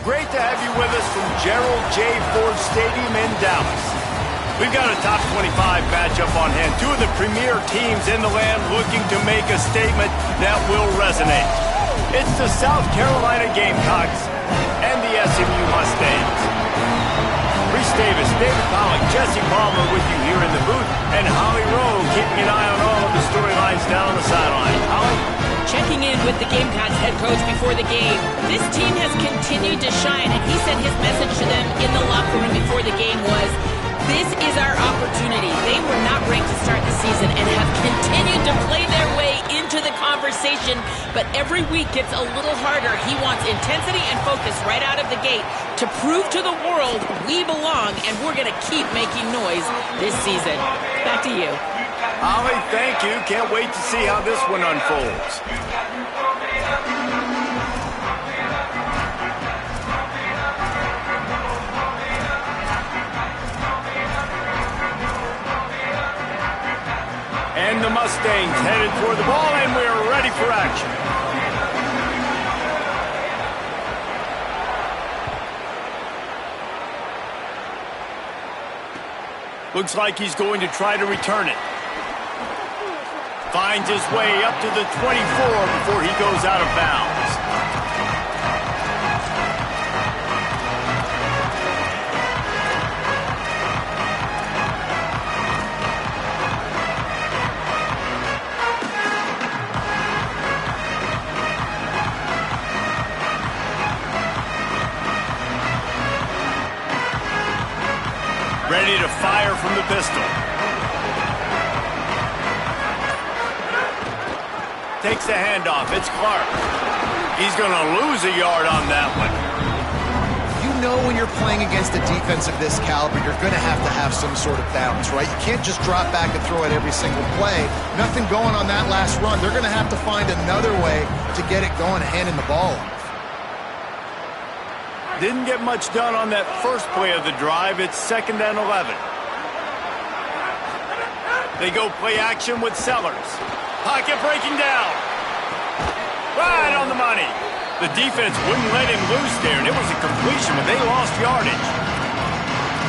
Great to have you with us from Gerald J. Ford Stadium in Dallas. We've got a top 25 matchup on hand. Two of the premier teams in the land looking to make a statement that will resonate. It's the South Carolina Gamecocks and the SMU Mustangs. Reese Davis, David Pollock, Jesse Palmer with you here in the booth, and Holly Rowe keeping an eye on all of the storylines down on the sideline. Holly? Checking in with the Gamecocks head coach before the game. This team has continued to shine, and he said his message to them in the locker room before the game was, this is our opportunity. They were not ranked to start the season and have continued to play their way into the conversation, but every week gets a little harder. He wants intensity and focus right out of the gate to prove to the world we belong, and we're going to keep making noise this season. Back to you. Holly, thank you. Can't wait to see how this one unfolds. And the Mustangs headed toward the ball, and we're ready for action. Looks like he's going to try to return it. Finds his way up to the 24 before he goes out of bounds. Ready to fire from the pistol. Takes the handoff. It's Clark. He's going to lose a yard on that one. You know when you're playing against a defense of this caliber, you're going to have some sort of balance, right? You can't just drop back and throw it every single play. Nothing going on that last run. They're going to have to find another way to get it going, handing the ball off. Didn't get much done on that first play of the drive. It's 2nd and 11. They go play action with Sellers. Pocket breaking down. Right on the money. The defense wouldn't let him loose there, and it was a completion, but they lost yardage.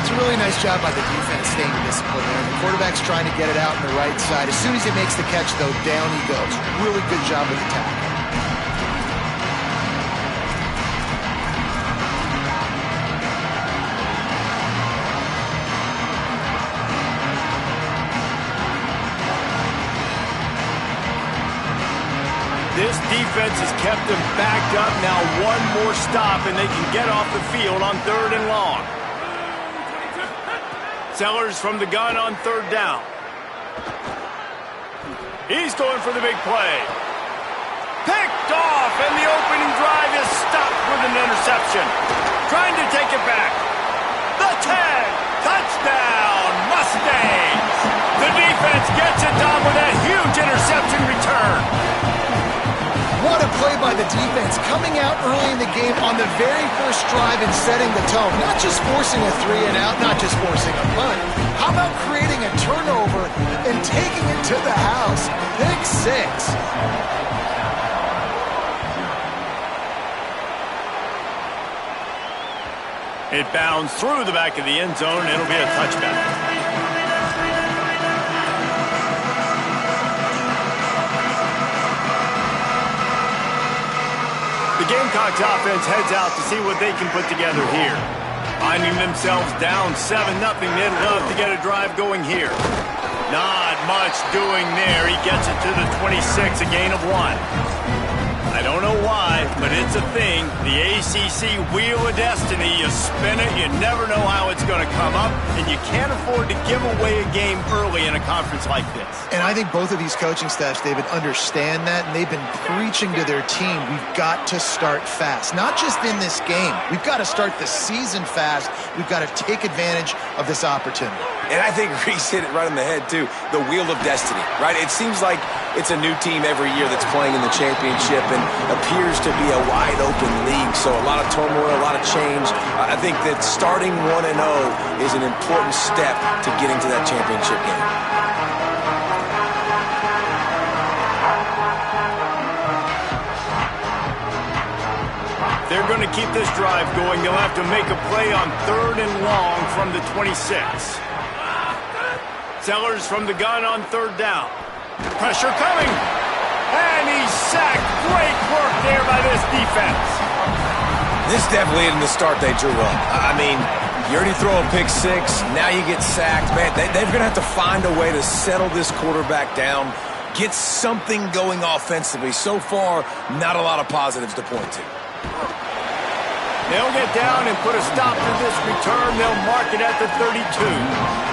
It's a really nice job by the defense staying disciplined there. The quarterback's trying to get it out on the right side. As soon as he makes the catch, though, down he goes. Really good job with the tackle. This defense has kept them backed up. Now one more stop, and they can get off the field on 3rd and long. Sellers from the gun on 3rd down. He's going for the big play. Picked off, and the opening drive is stopped with an interception. Trying to take it back. The 10. Touchdown, Mustangs. The defense gets it done with a huge interception return. What a play by the defense, coming out early in the game on the very first drive and setting the tone. Not just forcing a 3-and-out, not just forcing a punt. How about creating a turnover and taking it to the house? Pick 6. It bounds through the back of the end zone. It'll be a touchback. The Gamecocks offense heads out to see what they can put together here. Finding themselves down 7-0, they'd love to get a drive going here. Not much doing there. He gets it to the 26, a gain of 1. I don't know why, but it's a thing. The ACC Wheel of Destiny, you spin it, you never know how it's going to come up, and you can't afford to give away a game early in a conference like this. And I think both of these coaching staffs, David, understand that, and they've been preaching to their team, we've got to start fast. Not just in this game. We've got to start the season fast. We've got to take advantage of this opportunity. And I think Reese hit it right on the head, too. The Wheel of Destiny, right? It seems like it's a new team every year that's playing in the championship and appears to be a wide-open league. So a lot of turmoil, a lot of change. I think that starting 1-0 is an important step to getting to that championship game. they're going to keep this drive going, they'll have to make a play on 3rd and long from the 26. Sellers from the gun on 3rd down. Pressure coming. And he's sacked. Great work there by this defense. This definitely isn't the start they drew up. I mean, you already throw a pick 6, now you get sacked. Man, they're going to have to find a way to settle this quarterback down, get something going offensively. So far, not a lot of positives to point to. They'll get down and put a stop to this return. They'll mark it at the 32.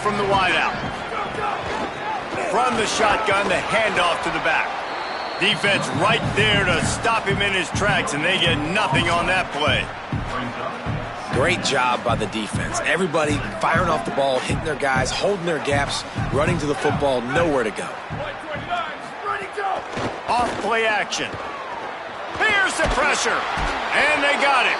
From the wideout. From the shotgun, the handoff to the back. Defense right there to stop him in his tracks, and they get nothing on that play. Great job by the defense. Everybody firing off the ball, hitting their guys, holding their gaps, running to the football, nowhere to go. Off play action. Here's the pressure, and they got it.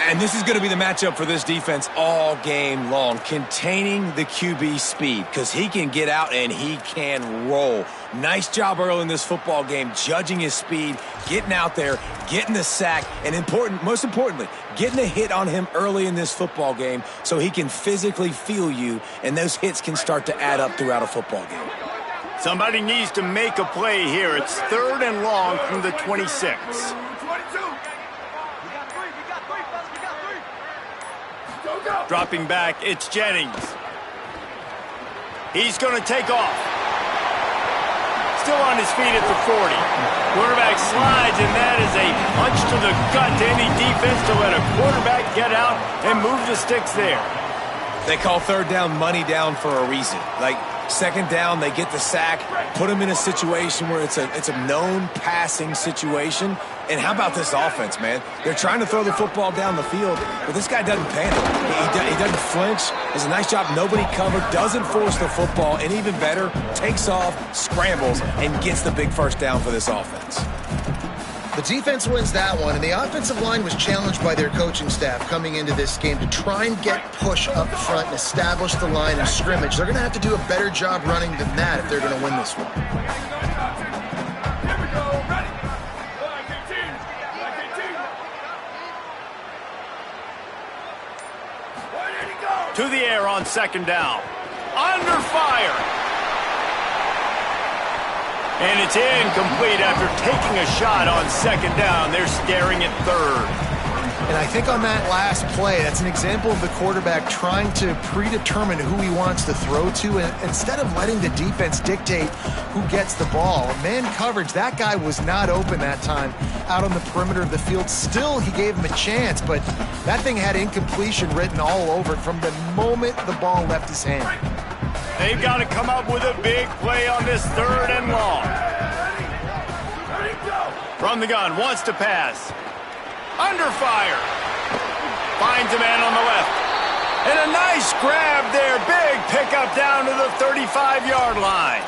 And this is going to be the matchup for this defense all game long, containing the QB speed, because he can get out and he can roll. Nice job early in this football game, judging his speed, getting out there, getting the sack, and most importantly, getting a hit on him early in this football game so he can physically feel you, and those hits can start to add up throughout a football game. Somebody needs to make a play here. It's 3rd and long from the 26. Dropping back, it's Jennings. He's going to take off. Still on his feet at the 40. Quarterback slides, and that is a punch to the gut to any defense to let a quarterback get out and move the sticks there. They call 3rd down money down for a reason. Like, 2nd down, they get the sack, put them in a situation where it's a known passing situation. And how about this offense, man? They're trying to throw the football down the field, but this guy doesn't panic. He doesn't flinch. Does a nice job. Nobody covered, doesn't force the football, and even better, takes off, scrambles, and gets the big 1st down for this offense. The defense wins that one, and the offensive line was challenged by their coaching staff coming into this game to try and get push up front and establish the line of scrimmage. They're going to have to do a better job running than that if they're going to win this one. To the air on 2nd down. Under fire. And it's incomplete after taking a shot on 2nd down. They're staring at 3rd. And I think on that last play, that's an example of the quarterback trying to predetermine who he wants to throw to, and instead of letting the defense dictate who gets the ball. Man coverage, that guy was not open that time out on the perimeter of the field. Still, he gave him a chance, but that thing had incompletion written all over it from the moment the ball left his hand. They've got to come up with a big play on this 3rd and long. From the gun, wants to pass. Under fire. Finds a man on the left. And a nice grab there. Big pickup down to the 35-yard line.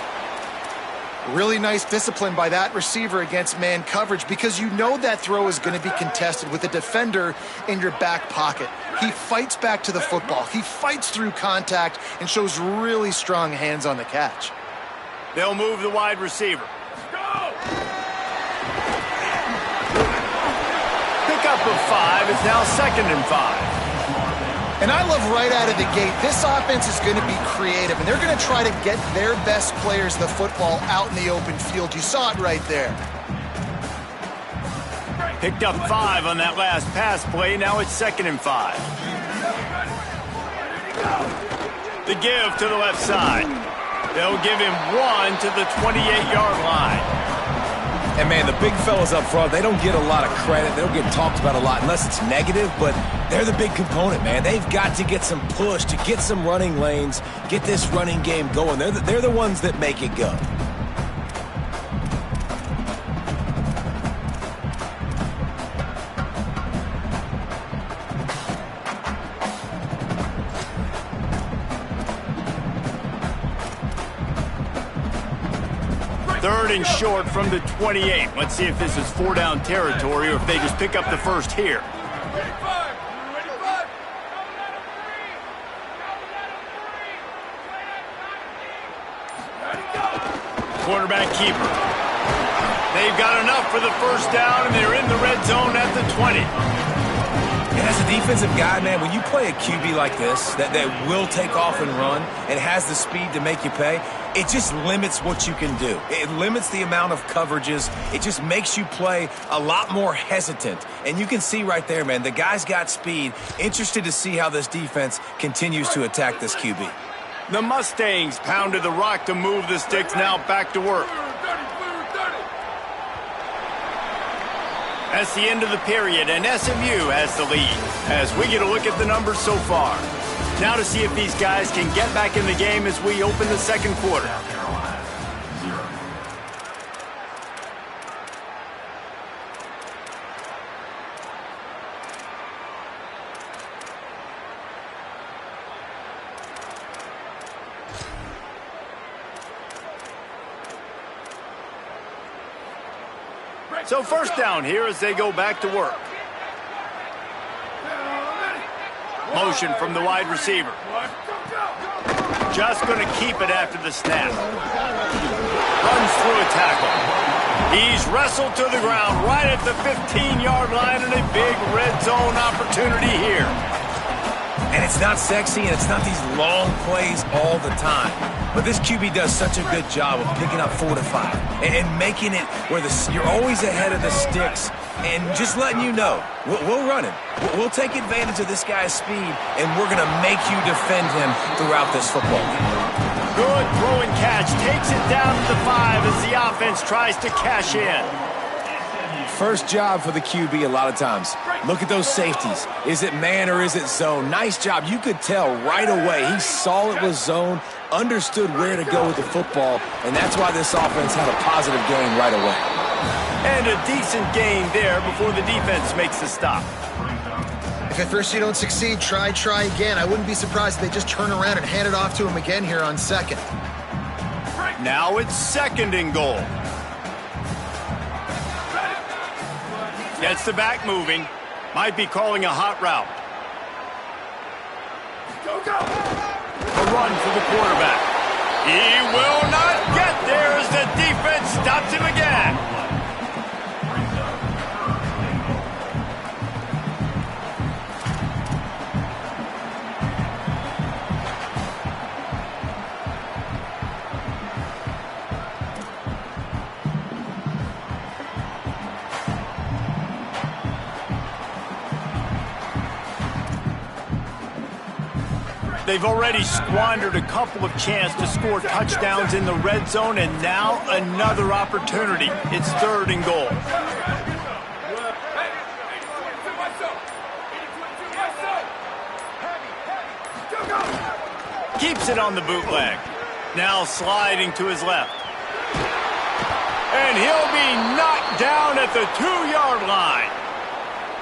Really nice discipline by that receiver against man coverage, because you know that throw is going to be contested with a defender in your back pocket. He fights back to the football. He fights through contact and shows really strong hands on the catch. They'll move the wide receiver. Pickup of 5. It's now 2nd and 5. And I love right out of the gate, this offense is going to be creative, and they're going to try to get their best players the football out in the open field. You saw it right there. Picked up 5 on that last pass play. Now it's 2nd and 5. The give to the left side. They'll give him 1 to the 28-yard line. And, man, the big fellas up front, they don't get a lot of credit. They don't get talked about a lot unless it's negative, but they're the big component, man. They've got to get some push, to get some running lanes, get this running game going. They're the ones that make it go. 3rd and short from the 28. Let's see if this is 4-down territory or if they just pick up the first here. Quarterback keeper. They've got enough for the first down, and they're in the red zone at the 20. And as a defensive guy, man, when you play a QB like this that will take off and run and has the speed to make you pay, it just limits what you can do. It limits the amount of coverages. It just makes you play a lot more hesitant. And you can see right there, man, the guy's got speed. Interested to see how this defense continues to attack this QB. The Mustangs pounded the rock to move the sticks, now back to work. That's the end of the period, and SMU has the lead as we get a look at the numbers so far. Now to see if these guys can get back in the game as we open the second quarter. So first down here as they go back to work. Motion from the wide receiver. Just going to keep it after the snap. Runs through a tackle. He's wrestled to the ground right at the 15-yard line, and a big red zone opportunity here. And it's not sexy, and it's not these long plays all the time. But this QB does such a good job of picking up 4 to 5 and making it where you're always ahead of the sticks and just letting you know, we'll run him. We'll take advantage of this guy's speed, and we're going to make you defend him throughout this football game. Good throw and catch. Takes it down to the 5 as the offense tries to cash in. First job for the QB a lot of times. Look at those safeties. Is it man or is it zone? Nice job. You could tell right away. He saw it was zone, understood where to go with the football, and that's why this offense had a positive gain right away. And a decent gain there before the defense makes the stop. If at first you don't succeed, try again. I wouldn't be surprised if they just turn around and hand it off to him again here on second. Now it's 2nd and goal. Gets the back moving. Might be calling a hot route. A run for the quarterback. He will not get there as the defense stops him again. They've already squandered a couple of chances to score touchdowns in the red zone, and now another opportunity. It's 3rd and goal. Keeps it on the bootleg. Now sliding to his left. And he'll be knocked down at the 2-yard line.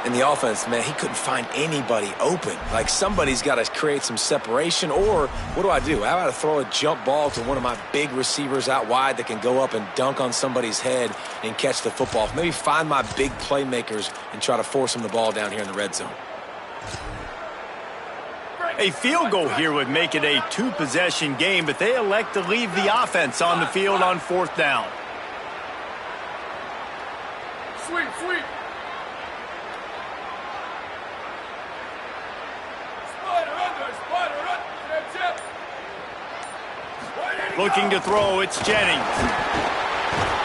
In the offense, man, he couldn't find anybody open. Like, somebody's got to create some separation, or what do I do? How about I throw a jump ball to one of my big receivers out wide that can go up and dunk on somebody's head and catch the football? Maybe find my big playmakers and try to force them the ball down here in the red zone. A field goal here would make it a 2-possession game, but they elect to leave the offense on the field on 4th down. Sweep. Looking to throw, it's Jennings.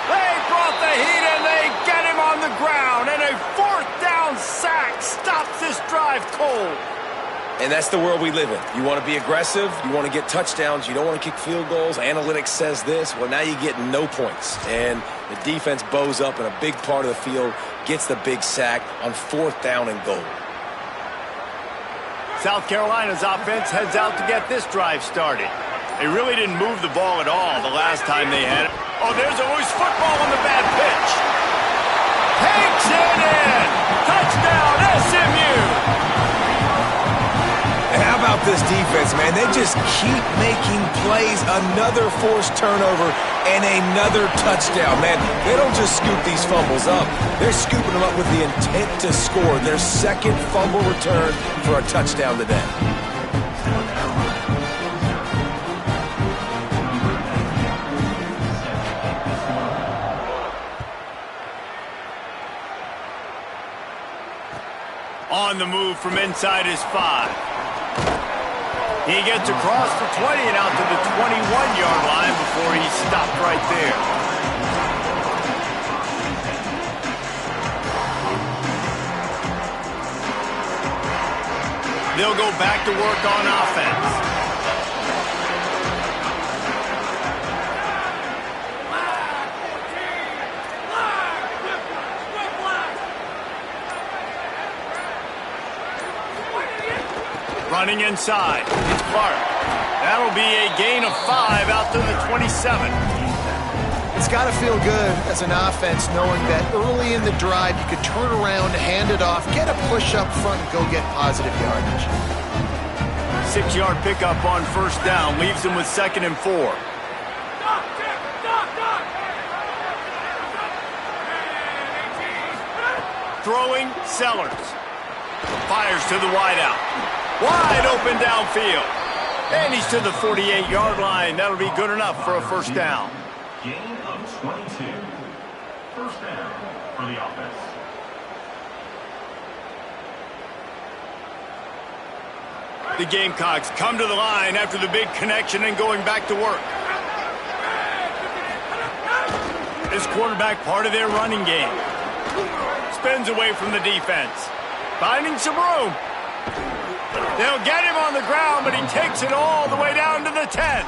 They brought the heat and they get him on the ground, and a 4th down sack stops this drive cold. And that's the world we live in. You want to be aggressive, you want to get touchdowns, you don't want to kick field goals. Analytics says this. Well, now you get no points. And the defense bows up in a big part of the field, gets the big sack on 4th down and goal. South Carolina's offense heads out to get this drive started. They really didn't move the ball at all the last time they had it. Oh, there's a loose football on the bad pitch. Takes it in. Touchdown, SMU. And how about this defense, man. They just keep making plays. Another forced turnover and another touchdown, man. They don't just scoop these fumbles up. They're scooping them up with the intent to score. Their second fumble return for a touchdown today. On the move from inside his 5. He gets across the 20 and out to the 21-yard line before he stopped right there. They'll go back to work on offense. Running inside, it's Clark. That'll be a gain of 5 out to the 27. It's got to feel good as an offense knowing that early in the drive you could turn around, hand it off, get a push up front, and go get positive yardage. 6-yard pickup on first down leaves them with 2nd and 4. Throwing, Sellers. Fires to the wideout. Wide open downfield. And he's to the 48-yard line. That'll be good enough for a first down. Gain of 22. First down for the offense. The Gamecocks come to the line after the big connection and going back to work. This quarterback part of their running game. Spins away from the defense. Finding some room. They'll get him on the ground, but he takes it all the way down to the 10.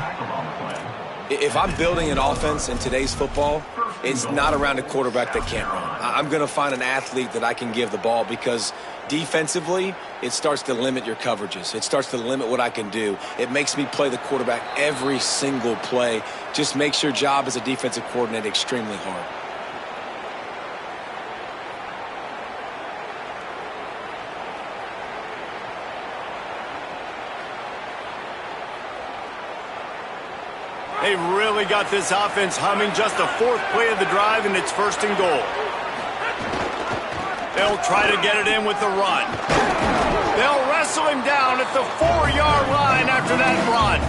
If I'm building an offense in today's football, it's not around a quarterback that can't run. I'm going to find an athlete that I can give the ball because defensively, it starts to limit your coverages. It starts to limit what I can do. It makes me play the quarterback every single play. Just makes your job as a defensive coordinator extremely hard. They really got this offense humming. Just the 4th play of the drive, and it's 1st and goal. They'll try to get it in with the run. They'll wrestle him down at the 4-yard line after that run.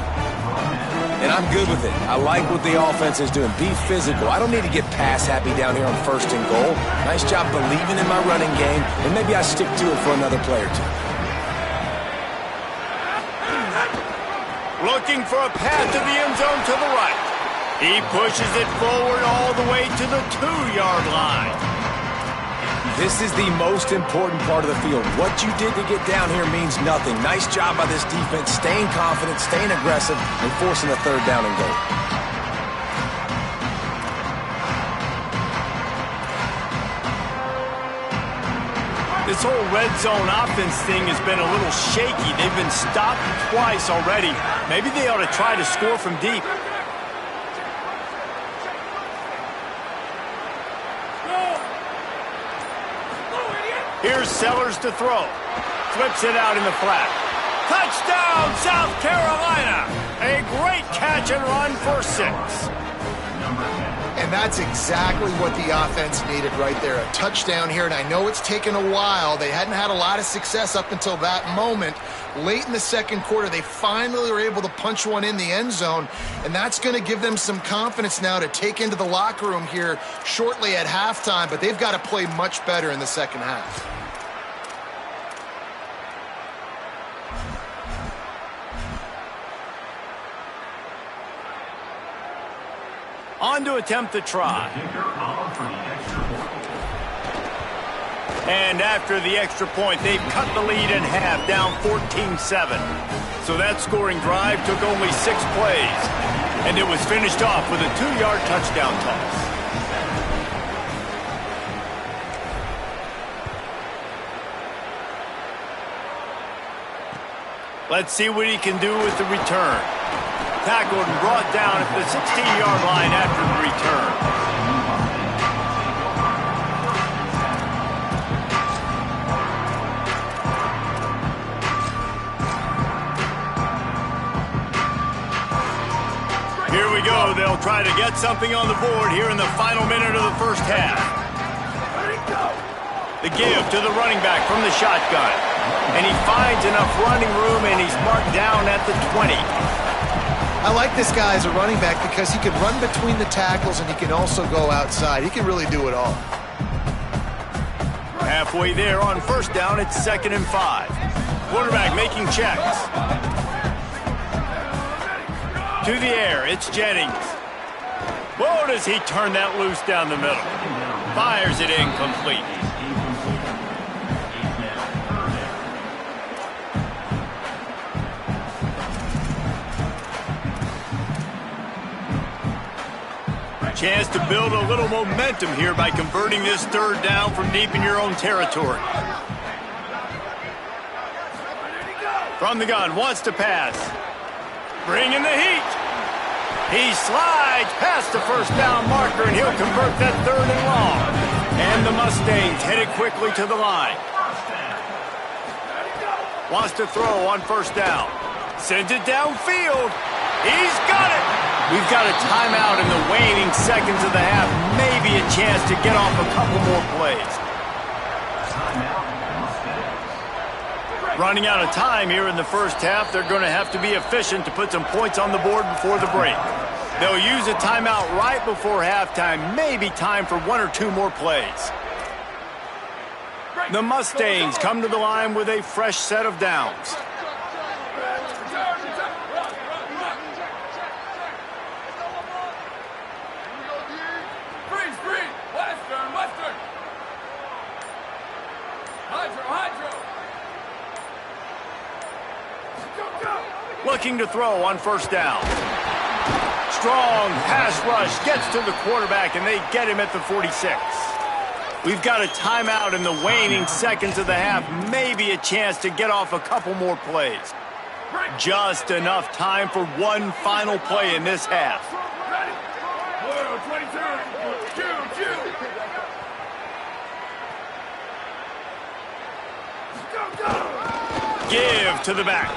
And I'm good with it. I like what the offense is doing. Be physical. I don't need to get pass happy down here on 1st and goal. Nice job believing in my running game, and maybe I stick to it for another play or two. Looking for a path to the end zone to the right. He pushes it forward all the way to the 2-yard line. This is the most important part of the field. What you did to get down here means nothing. Nice job by this defense, staying confident, staying aggressive, and forcing a 3rd down and goal. This whole red zone offense thing has been a little shaky. They've been stopped twice already. Maybe they ought to try to score from deep. Here's Sellers to throw. Flips it out in the flat. Touchdown, South Carolina! A great catch and run for 6. And that's exactly what the offense needed right there. A touchdown here, and I know it's taken a while. They hadn't had a lot of success up until that moment. Late in the 2nd quarter, they finally were able to punch one in the end zone, and that's going to give them some confidence now to take into the locker room here shortly at halftime, but they've got to play much better in the 2nd half. On to attempt the try. And after the extra point, they've cut the lead in half, down 14-7. So that scoring drive took only 6 plays. And it was finished off with a 2-yard touchdown toss. Let's see what he can do with the return. Tackled and brought down at the 16-yard line after the return. So they'll try to get something on the board here in the final minute of the first half. The give to the running back from the shotgun. And he finds enough running room, and he's marked down at the 20. I like this guy as a running back because he can run between the tackles and he can also go outside. He can really do it all. Halfway there on first down, it's 2nd and 5. Quarterback making checks. To the air, it's Jennings. Whoa, does he turn that loose down the middle. Fires it incomplete. Chance to build a little momentum here by converting this 3rd down from deep in your own territory. From the gun, wants to pass. Bringing the heat. He slides past the first down marker, and he'll convert that 3rd and long. And the Mustangs headed quickly to the line. Wants to throw on first down. Sends it downfield. He's got it. We've got a timeout in the waning seconds of the half. Maybe a chance to get off a couple more plays. Running out of time here in the first half. They're going to have to be efficient to put some points on the board before the break. They'll use a timeout right before halftime. Maybe time for 1 or 2 more plays. The Mustangs come to the line with a fresh set of downs. Looking to throw on first down. Strong pass rush gets to the quarterback, and they get him at the 46. We've got a timeout in the waning seconds of the half. Maybe a chance to get off a couple more plays. Just enough time for one final play in this half. Give to the back.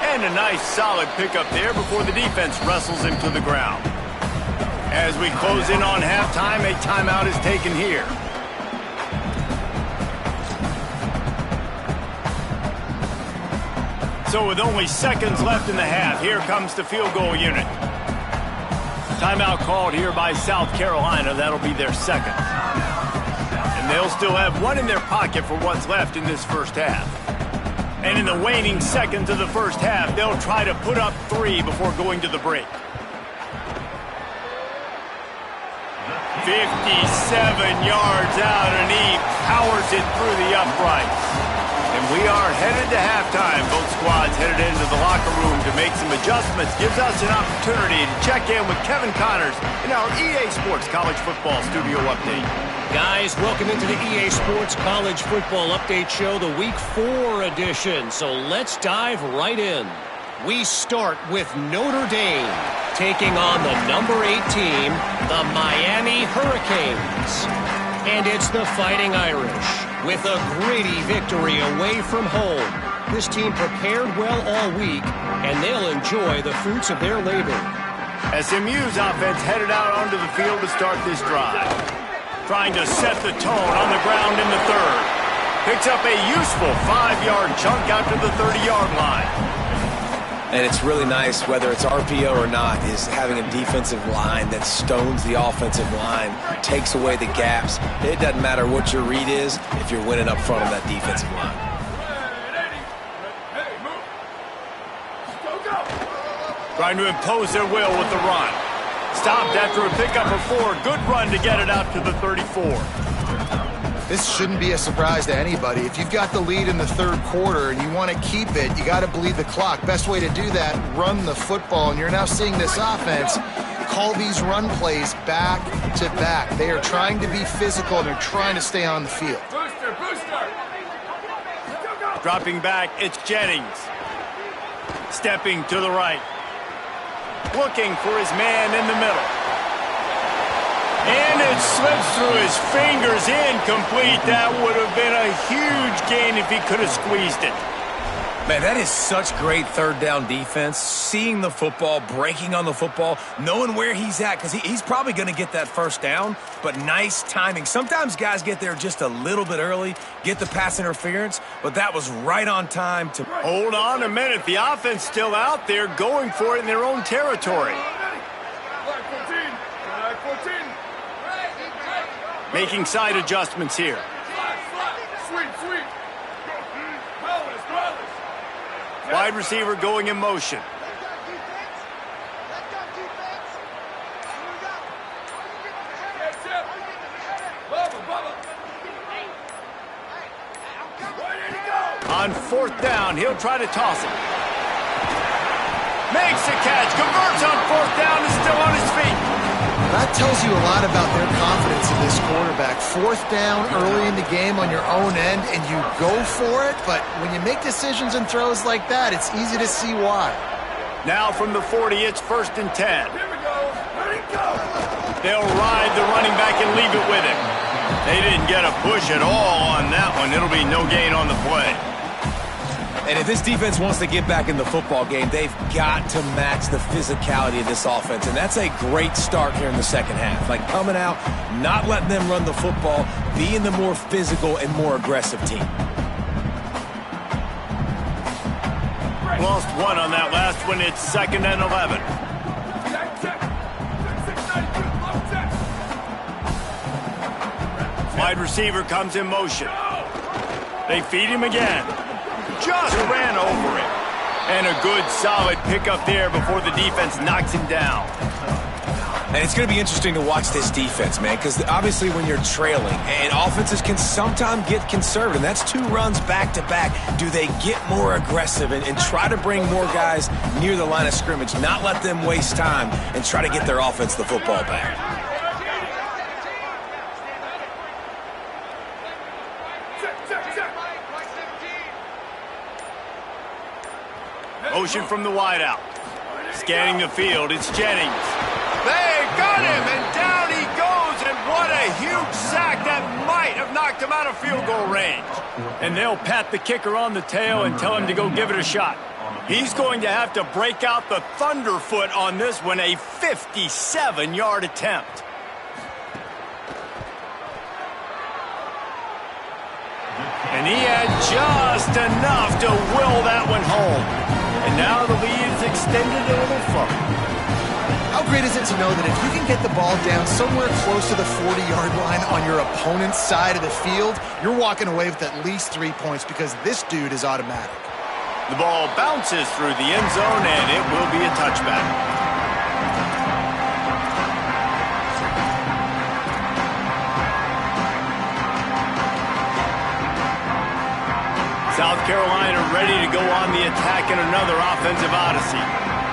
And a nice solid pickup there before the defense wrestles him to the ground. As we close in on halftime, a timeout is taken here. So with only seconds left in the half, here comes the field goal unit. Timeout called here by South Carolina. That'll be their 2nd. And they'll still have one in their pocket for what's left in this first half. And in the waning seconds of the first half, they'll try to put up 3 before going to the break. 57 yards out, and he powers it through the uprights. And we are headed to halftime. Both squads headed into the locker room to make some adjustments. Gives us an opportunity to check in with Kevin Connors in our EA Sports College Football Studio Update. Guys, welcome into the EA Sports College Football Update Show, the Week 4 edition. So let's dive right in. We start with Notre Dame taking on the number 8 team, the Miami Hurricanes. And it's the Fighting Irish with a gritty victory away from home. This team prepared well all week, and they'll enjoy the fruits of their labor. SMU's offense headed out onto the field to start this drive. Trying to set the tone on the ground in the 3rd. Picks up a useful 5-yard chunk out to the 30-yard line. And it's really nice, whether it's RPO or not, is having a defensive line that stones the offensive line, takes away the gaps. It doesn't matter what your read is if you're winning up front of that defensive line. Trying to impose their will with the run. Stopped after a pickup of 4. Good run to get it out to the 34. This shouldn't be a surprise to anybody. If you've got the lead in the 3rd quarter and you want to keep it, you got to bleed the clock. Best way to do that, run the football. And you're now seeing this offense call these run plays back to back. They are trying to be physical, and they're trying to stay on the field. Dropping back, it's Jennings. Stepping to the right. Looking for his man in the middle. And it slips through his fingers, incomplete. That would have been a huge gain if he could have squeezed it. Man, that is such great third down defense. Seeing the football, breaking on the football, knowing where he's at, because he's probably going to get that first down, but nice timing. Sometimes guys get there just a little bit early, get the pass interference, but that was right on time to... Hold on a minute. The offense still out there going for it in their own territory. Making side adjustments here. Wide receiver going in motion. On fourth down, he'll try to toss it. Makes the catch, converts on fourth down, is still on his feet. That tells you a lot about their confidence in this quarterback. Fourth down early in the game on your own end, and you go for it, but when you make decisions and throws like that, it's easy to see why. Now from the 40, it's 1st and 10. Here we go. Let it go. They'll ride the running back and leave it with him. They didn't get a push at all on that one. It'll be no gain on the play. And if this defense wants to get back in the football game, they've got to match the physicality of this offense. And that's a great start here in the second half. Like coming out, not letting them run the football, being the more physical and more aggressive team. Lost one on that last one. It's 2nd and 11. Wide receiver comes in motion. They feed him again. Just ran over him. And a good solid pickup there before the defense knocks him down. And it's going to be interesting to watch this defense, man, because obviously when you're trailing, and offenses can sometimes get conservative, and that's 2 runs back-to-back. Do they get more aggressive and try to bring more guys near the line of scrimmage, not let them waste time, and try to get their offense the football back? Motion from the wideout. Scanning the field, it's Jennings. They got him, and down he goes, and what a huge sack that might have knocked him out of field goal range. And they'll pat the kicker on the tail and tell him to go give it a shot. He's going to have to break out the thunderfoot on this one, a 57-yard attempt. And he had just enough to will that one home. And now the lead is extended a little further. How great is it to know that if you can get the ball down somewhere close to the 40-yard line on your opponent's side of the field, you're walking away with at least 3 points because this dude is automatic. The ball bounces through the end zone, and it will be a touchback. South Carolina ready to go on the attack in another offensive odyssey.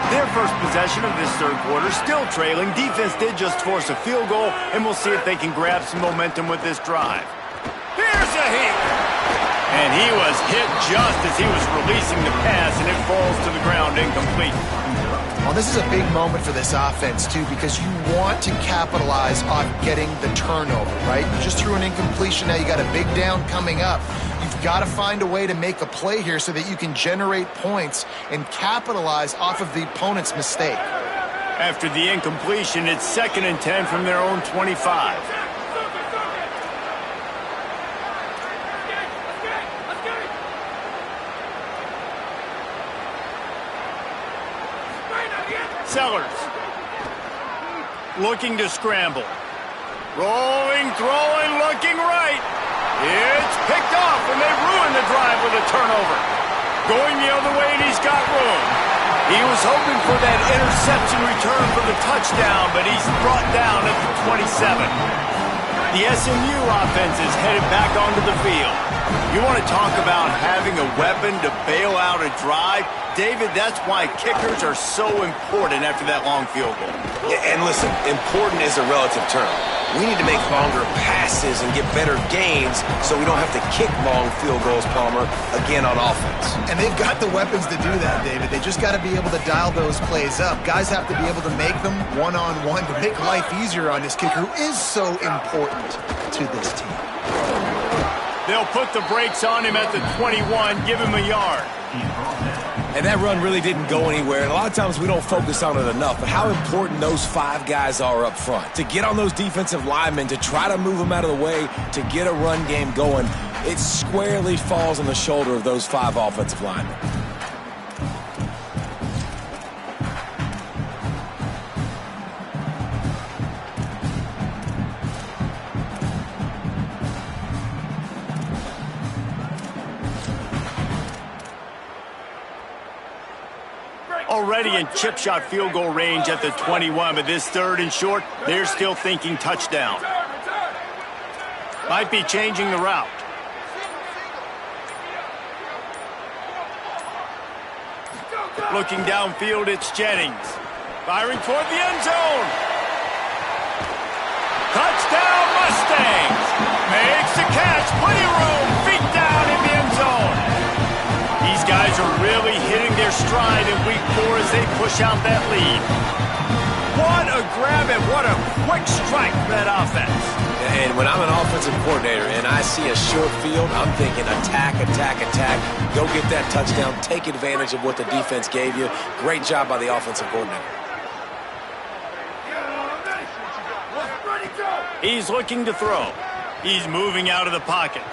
Their first possession of this third quarter, still trailing. Defense did just force a field goal, and we'll see if they can grab some momentum with this drive. Here's a hit! And he was hit just as he was releasing the pass, and it falls to the ground incomplete. Well, this is a big moment for this offense, too, because you want to capitalize on getting the turnover, right? You just threw an incompletion. Now you got a big down coming up. You've got to find a way to make a play here so that you can generate points and capitalize off of the opponent's mistake. After the incompletion, it's 2nd and 10 from their own 25. Sellers looking to scramble. Rolling, throwing, looking right. It's picked off, and they ruin the drive with a turnover. Going the other way, and he's got room. He was hoping for that interception return for the touchdown, but he's brought down at the 27. The SMU offense is headed back onto the field. You want to talk about having a weapon to bail out a drive? David, that's why kickers are so important after that long field goal. Yeah, and listen, important is a relative term. We need to make longer passes and get better gains so we don't have to kick long field goals, Palmer, again on offense. And they've got the weapons to do that, David. They just got to be able to dial those plays up. Guys have to be able to make them one-on-one to make life easier on this kicker, who is so important to this team. They'll put the brakes on him at the 21, give him a yard. And that run really didn't go anywhere. And a lot of times we don't focus on it enough, but how important those 5 guys are up front. To get on those defensive linemen, to try to move them out of the way, to get a run game going, it squarely falls on the shoulder of those 5 offensive linemen. Already in chip shot field goal range at the 21, but this 3rd and short, they're still thinking touchdown. Might be changing the route. Looking downfield, it's Jennings. Firing toward the end zone. Touchdown Mustangs! Makes the catch, plenty of room, feet down in the end zone. These guys are really hitting their stride in week 4 as they push out that lead. What a grab and what a quick strike for that offense. And when I'm an offensive coordinator and I see a short field, I'm thinking attack, attack, attack. Go get that touchdown. Take advantage of what the defense gave you. Great job by the offensive coordinator. He's looking to throw. He's moving out of the pocket.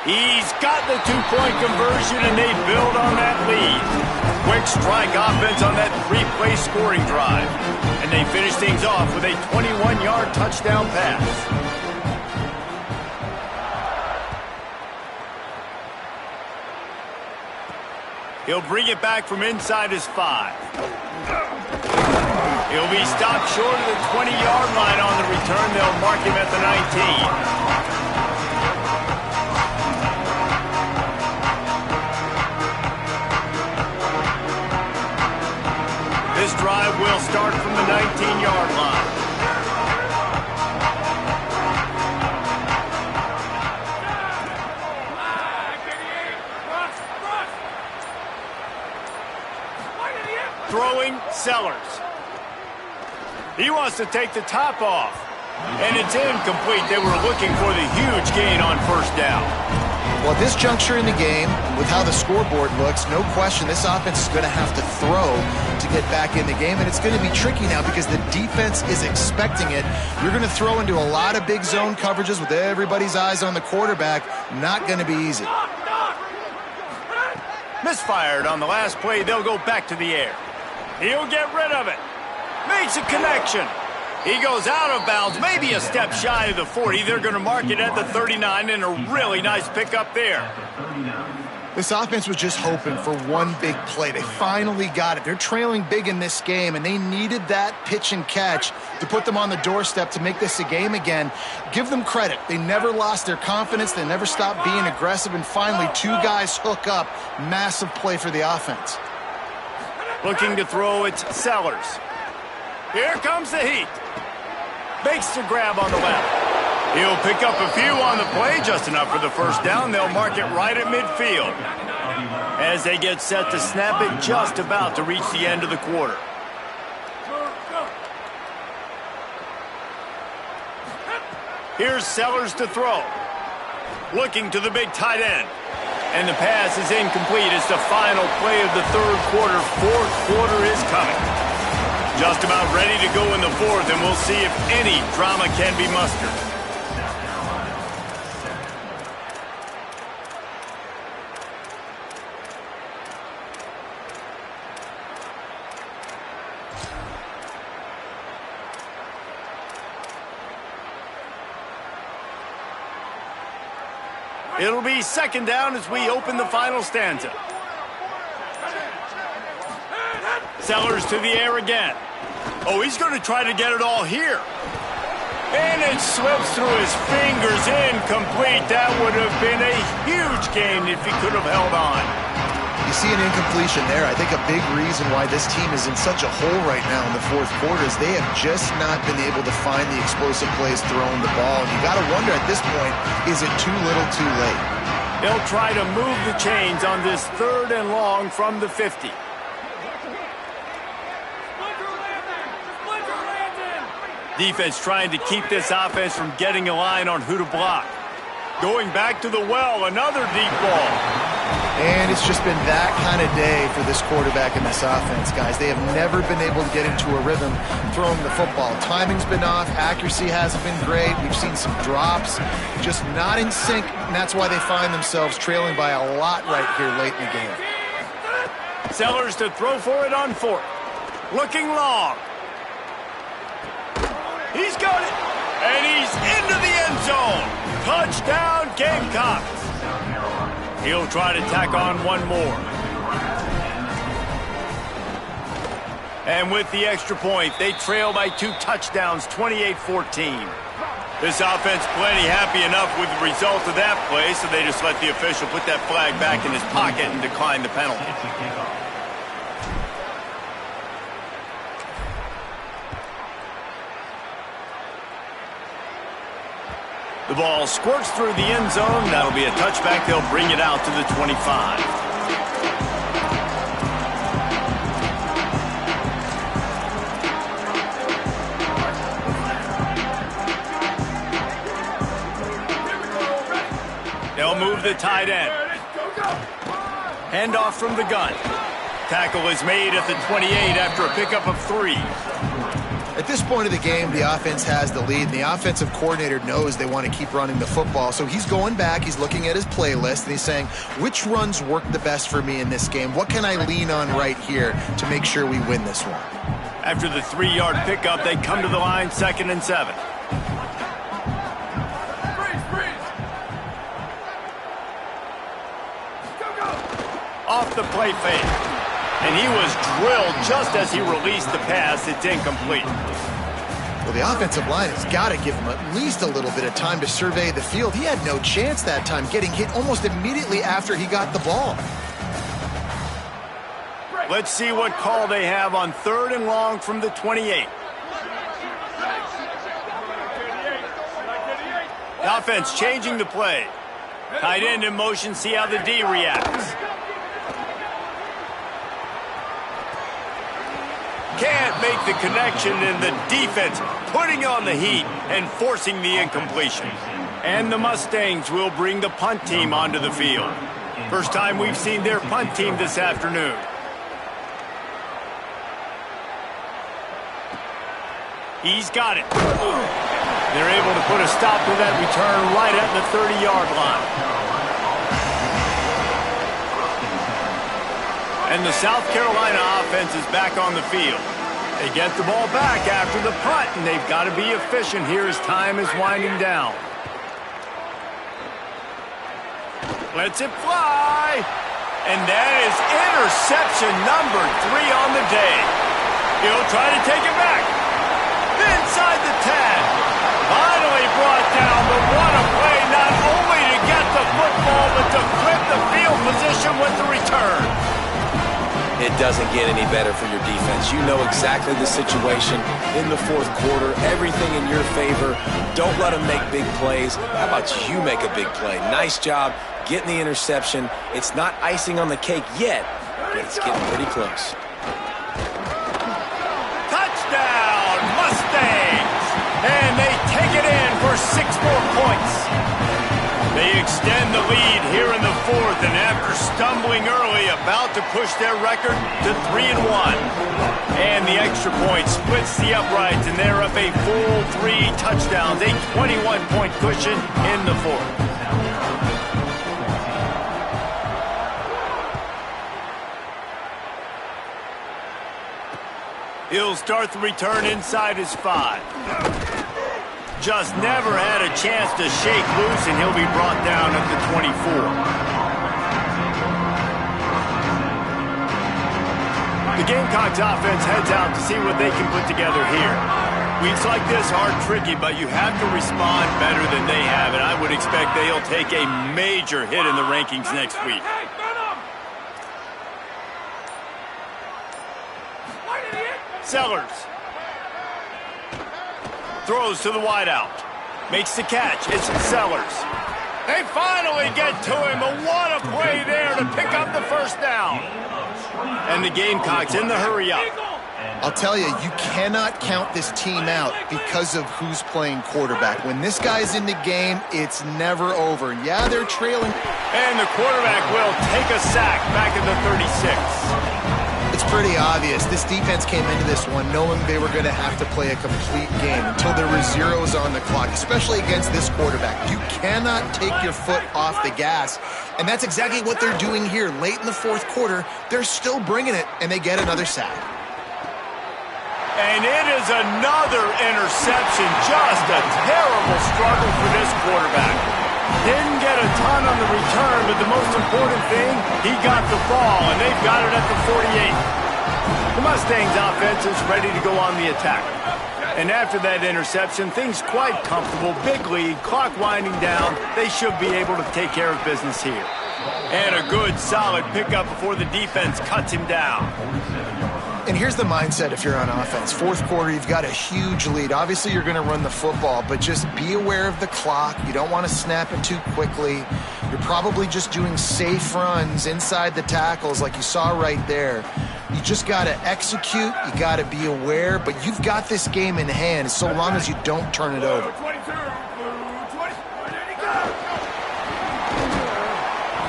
He's got the 2-point conversion, and they build on that lead. Quick strike offense on that 3-play scoring drive. And they finish things off with a 21-yard touchdown pass. He'll bring it back from inside his 5. He'll be stopped short of the 20-yard line on the return. They'll mark him at the 19. This drive will start from the 19-yard line. Throwing Sellers. He wants to take the top off. And it's incomplete. They were looking for the huge gain on 1st down. Well, at this juncture in the game, with how the scoreboard looks, no question this offense is going to have to throw to get back in the game, and it's going to be tricky now because the defense is expecting it. You're going to throw into a lot of big zone coverages with everybody's eyes on the quarterback. Not going to be easy. Misfired on the last play. They'll go back to the air. He'll get rid of it. Makes a connection. He goes out of bounds, maybe a step shy of the 40. They're going to mark it at the 39, and a really nice pickup there. This offense was just hoping for one big play. They finally got it. They're trailing big in this game, and they needed that pitch and catch to put them on the doorstep to make this a game again. Give them credit. They never lost their confidence. They never stopped being aggressive, and finally 2 guys hook up. Massive play for the offense. Looking to throw, it's Sellers. Here comes the heat. Makes the grab on the left. He'll pick up a few on the play, just enough for the 1st down. They'll mark it right at midfield. As they get set to snap it, just about to reach the end of the quarter. Here's Sellers to throw. Looking to the big tight end. And the pass is incomplete. It's the final play of the 3rd quarter. 4th quarter is coming. Just about ready to go in the 4th, and we'll see if any drama can be mustered. It'll be 2nd down as we open the final stanza. Sellers to the air again. Oh, he's going to try to get it all here. And it slips through his fingers, incomplete. That would have been a huge gain if he could have held on. You see an incompletion there. I think a big reason why this team is in such a hole right now in the 4th quarter is they have just not been able to find the explosive plays throwing the ball. And you got to wonder at this point, is it too little too late? They'll try to move the chains on this 3rd and long from the 50. Defense trying to keep this offense from getting a line on who to block. Going back to the well, another deep ball. And it's just been that kind of day for this quarterback and this offense, guys. They have never been able to get into a rhythm throwing the football. Timing's been off. Accuracy hasn't been great. We've seen some drops. Just not in sync, and that's why they find themselves trailing by a lot right here late in the game. Sellers to throw for it on fourth. Looking long. He's got it. And he's into the end zone. Touchdown, Gamecocks. He'll try to tack on one more. And with the extra point, they trail by 2 touchdowns, 28-14. This offense plenty happy enough with the result of that play, so they just let the official put that flag back in his pocket and decline the penalty. The ball squirts through the end zone. That'll be a touchback. They'll bring it out to the 25. They'll move the tight end. Handoff from the gun. Tackle is made at the 28 after a pickup of 3. At this point of the game, the offense has the lead, and the offensive coordinator knows they want to keep running the football. So he's going back, he's looking at his playlist, and he's saying, which runs work the best for me in this game? What can I lean on right here to make sure we win this one? After the 3-yard pickup, they come to the line, 2nd and 7. Off the play fake. And he was drilled just as he released the pass. It's incomplete. Well, the offensive line has got to give him at least a little bit of time to survey the field. He had no chance that time, getting hit almost immediately after he got the ball. Let's see what call they have on 3rd and long from the 28. The offense changing the play. Tight end in motion, see how the D reacts. Can't make the connection, and the defense putting on the heat and forcing the incompletion. And the Mustangs will bring the punt team onto the field. First time we've seen their punt team this afternoon. He's got it. They're able to put a stop to that return right at the 30-yard line. And the South Carolina offense is back on the field. They get the ball back after the punt, and they've got to be efficient here as time is winding down. Lets it fly. And that is interception number 3 on the day. He'll try to take it back. Inside the 10. Finally brought down, but what a play, not only to get the football, but to flip the field position with the return. It doesn't get any better for your defense. You know exactly the situation in the 4th quarter. Everything in your favor. Don't let them make big plays. How about you make a big play? Nice job getting the interception. It's not icing on the cake yet, but it's getting pretty close. Touchdown, Mustangs! And they take it in for 6 more points. They extend the lead here in the 4th, and after stumbling early, about to push their record to 3-1. And the extra point splits the uprights, and they're up a full 3 touchdowns, a 21-point cushion in the 4th. He'll start the return inside his 5. Just never had a chance to shake loose, and he'll be brought down at the 24. The Gamecocks offense heads out to see what they can put together here. Weeks like this are tricky, but you have to respond better than they have, and I would expect they'll take a major hit in the rankings next week. Sellers. Throws to the wideout. Makes the catch. It's Sellers. They finally get to him, but what a play there to pick up the first down. And the Gamecocks in the hurry up. I'll tell you, you cannot count this team out because of who's playing quarterback. When this guy's in the game, it's never over. Yeah, they're trailing. And the quarterback will take a sack back at the 36. It's pretty obvious. This defense came into this one knowing they were going to have to play a complete game until there were zeros on the clock, especially against this quarterback. You cannot take your foot off the gas, and that's exactly what they're doing here. Late in the fourth quarter, they're still bringing it, and they get another sack. And it is another interception. Just a terrible struggle for this quarterback. Didn't get a ton on the return, but the most important thing, he got the ball, and they've got it at the 48. The Mustangs offense is ready to go on the attack. And after that interception, things quite comfortable. Big lead, clock winding down. They should be able to take care of business here. And a good, solid pickup before the defense cuts him down. And here's the mindset if you're on offense. Fourth quarter, you've got a huge lead. Obviously, you're going to run the football, but just be aware of the clock. You don't want to snap it too quickly. You're probably just doing safe runs inside the tackles like you saw right there. You just got to execute. You got to be aware, but you've got this game in hand so long as you don't turn it over.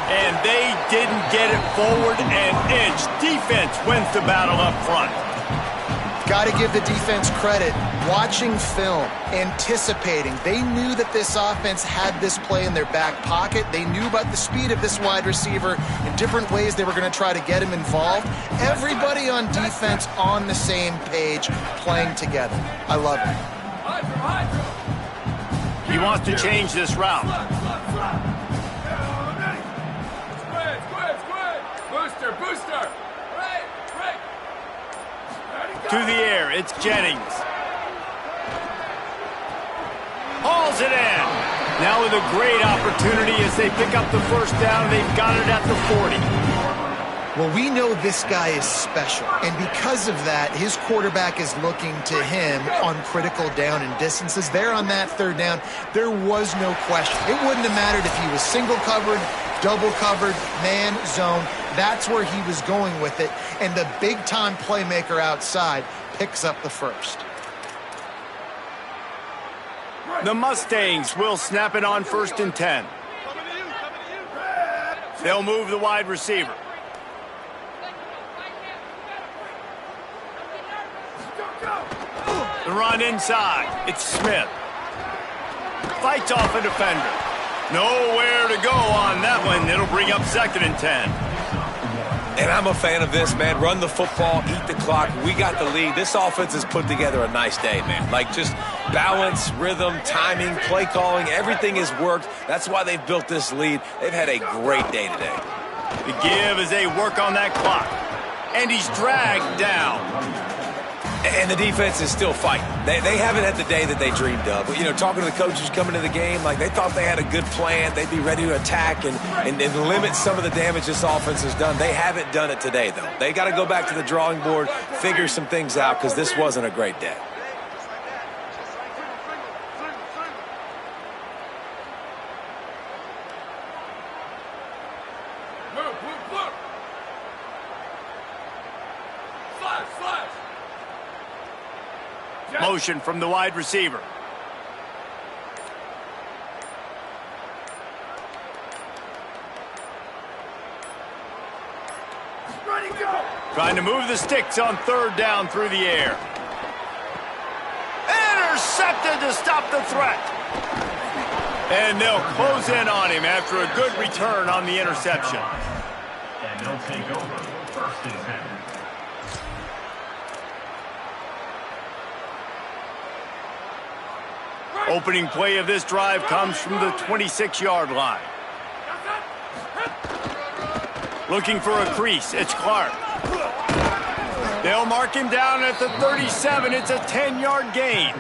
And they didn't get it forward an inch. Defense wins the battle up front. Got to give the defense credit. Watching film, anticipating. They knew that this offense had this play in their back pocket. They knew about the speed of this wide receiver and different ways they were going to try to get him involved. Everybody on defense on the same page, playing together. I love it. He wants to change this route. Booster! Right! To the air, it's Jennings. Hauls it in. Now with a great opportunity as they pick up the first down. They've got it at the 40. Well, we know this guy is special, and because of that, his quarterback is looking to him on critical down and distances. There on that third down, there was no question. It wouldn't have mattered if he was single covered, double covered, man, zone. That's where he was going with it, and the big-time playmaker outside picks up the first. The Mustangs will snap it on 1st and 10. They'll move the wide receiver. The run inside. It's Smith. Fights off a defender. Nowhere to go on that one. It'll bring up 2nd and 10. And I'm a fan of this, man. Run the football, eat the clock. We got the lead. This offense has put together a nice day, man. Like just balance, rhythm, timing, play calling, everything has worked. That's why they've built this lead. They've had a great day today. The give as they work on that clock. And he's dragged down. And the defense is still fighting. They haven't had the day that they dreamed of. You know, talking to the coaches coming to the game, like they thought they had a good plan. They'd be ready to attack and limit some of the damage this offense has done. They haven't done it today, though. They got to go back to the drawing board, figure some things out, because this wasn't a great day. Motion from the wide receiver. Trying to move the sticks on 3rd down through the air. Intercepted to stop the threat. And they'll close in on him after a good return on the interception. And they'll take over 1st and 10. Opening play of this drive comes from the 26-yard line. Looking for a crease, it's Clark. They'll mark him down at the 37. It's a 10-yard gain.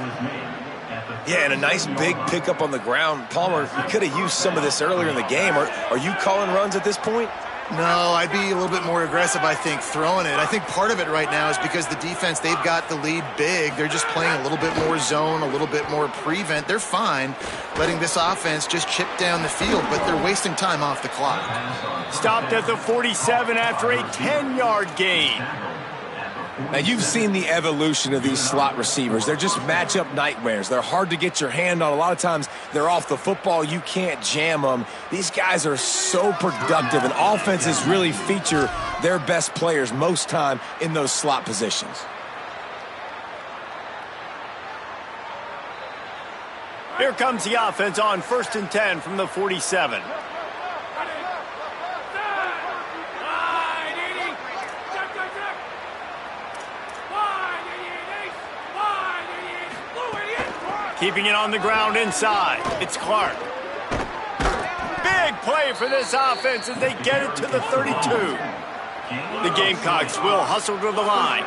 Yeah, and a nice big pickup on the ground. Palmer, you could have used some of this earlier in the game. Are you calling runs at this point? No, I'd be a little bit more aggressive, I think, throwing it. I think part of it right now is because the defense, they've got the lead big. They're just playing a little bit more zone, a little bit more prevent. They're fine letting this offense just chip down the field, but they're wasting time off the clock. Stopped at the 47 after a 10-yard gain. Now, you've seen the evolution of these slot receivers. They're just matchup nightmares. They're hard to get your hand on. A lot of times, they're off the football. You can't jam them. These guys are so productive, and offenses really feature their best players most time in those slot positions. Here comes the offense on 1st and 10 from the 47. Keeping it on the ground inside. It's Clark. Big play for this offense as they get it to the 32. The Gamecocks will hustle to the line.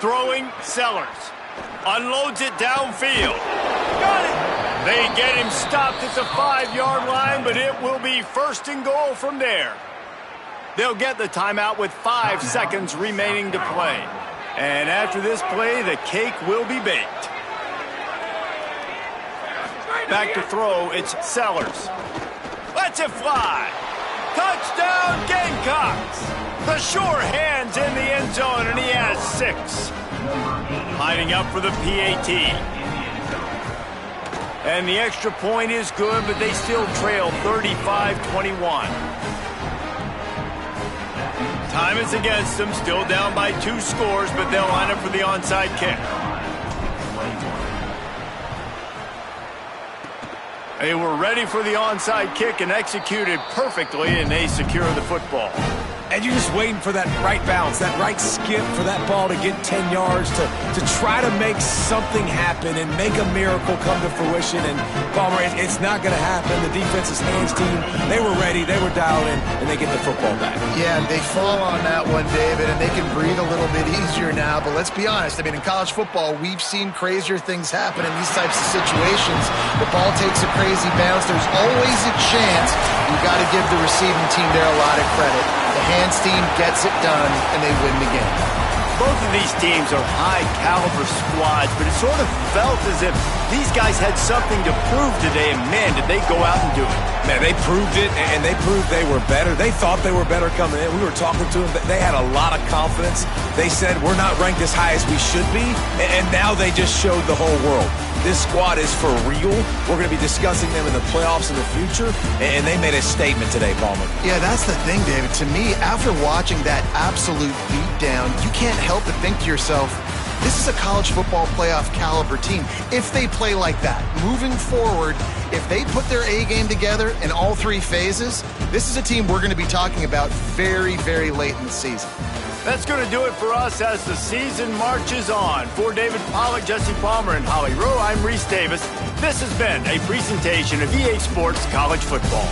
Throwing Sellers. Unloads it downfield. Got it! They get him stopped at the 5-yard line, but it will be 1st and goal from there. They'll get the timeout with 5 seconds remaining to play. And after this play, the cake will be baked. Back to throw, it's Sellers. Lets it fly. Touchdown, Gamecocks! The sure hand's in the end zone, and he has 6. Lining up for the PAT. And the extra point is good, but they still trail 35-21. Time is against them, still down by 2 scores, but they'll line up for the onside kick. They were ready for the onside kick and executed perfectly, and they secure the football. And you're just waiting for that right bounce, that right skip for that ball to get 10 yards to try to make something happen and make a miracle come to fruition. And, Palmer, it's not going to happen. The defense's hands team, they were ready, they were dialed in, and they get the football back. Yeah, they fall on that one, David, and they can breathe a little bit easier now. But let's be honest, I mean, in college football, we've seen crazier things happen in these types of situations. The ball takes a crazy bounce. There's always a chance. You've got to give the receiving team there a lot of credit. The hands team gets it done, and they win the game. Both of these teams are high-caliber squads, but it sort of felt as if these guys had something to prove today, and, man, did they go out and do it. Man, they proved it, and they proved they were better. They thought they were better coming in. We were talking to them. They had a lot of confidence. They said, we're not ranked as high as we should be, and now they just showed the whole world. This squad is for real. We're going to be discussing them in the playoffs in the future, and they made a statement today, Palmer. Yeah, that's the thing, David. To me, after watching that absolute beatdown, you can't help but think to yourself, this is a college football playoff caliber team. If they play like that, moving forward, if they put their A game together in all 3 phases, this is a team we're going to be talking about very, very late in the season. That's going to do it for us as the season marches on. For David Pollack, Jesse Palmer, and Holly Rowe, I'm Reese Davis. This has been a presentation of EA Sports College Football.